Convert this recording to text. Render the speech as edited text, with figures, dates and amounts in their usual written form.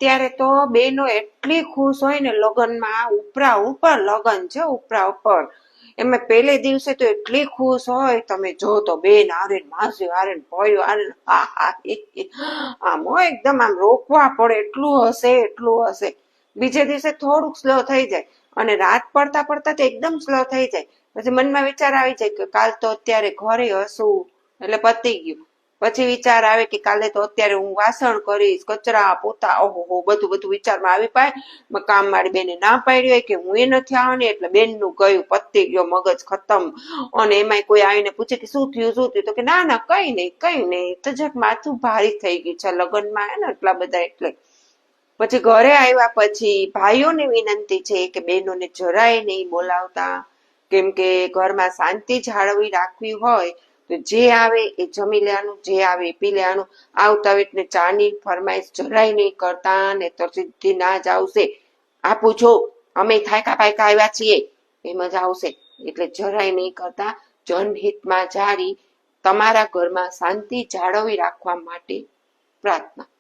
અત્યારે તો બેનો એટલી ખુશ હોય ને લગ્નમાં, ઉપરા ઉપર લગ્ન છે, ઉપરા ઉપર. એમાં પહેલે દિવસે તો એટલી ખુશ હોય, તમે જો તો બેન હારે માસી હારે ભાઈઓ હારે હા હા આમ હોય એકદમ આમ રોકવા પડે એટલું હશે. બીજે દિવસે થોડુંક સ્લો થઈ જાય અને રાત પડતા પડતા તો એકદમ સ્લો થઈ જાય. પછી મનમાં વિચાર આવી જાય કે કાલ તો અત્યારે ઘરે હસું એટલે પતી ગયું. પછી વિચાર આવે કે કાલે તો અત્યારે હું વાસણ કરીશ, કચરા પોતા, ઓહો બધું વિચારમાં આવી પાય. કામ મારી બેને ના પાડી હોય કે હું એ નથી આવવાની એટલે બેનનું ગયું, પતી ગયો, મગજ ખતમ. અને એમાંય કોઈ આવીને પૂછે કે શું થયું તો કે ના કઈ નહીં તો જરાક માથું ભારી થઈ ગયું છે લગ્નમાં હે ને એટલા બધા એટલે. પછી ઘરે આવ્યા પછી ભાઈઓને વિનંતી છે કે બહેનોને જરાય નહીં બોલાવતા, કેમ કે ઘરમાં શાંતિ જાળવી રાખવી હોય તો જે આવે એ જમી લેવાનું, જે આવે એ પી લેવાનું. આવતા હોય એટલે ચાની ફરમાઈશ જરાય નહીં કરતા, ને તો સીધી ના જ આવશે. આ પૂછો અમે થાયકા પાયકા આવ્યા છીએ એમ જ આવશે. એટલે જરાય નહીં કરતા. જનહિતમાં જારી તમારા ઘરમાં શાંતિ જાળવી રાખવા માટે પ્રાર્થના.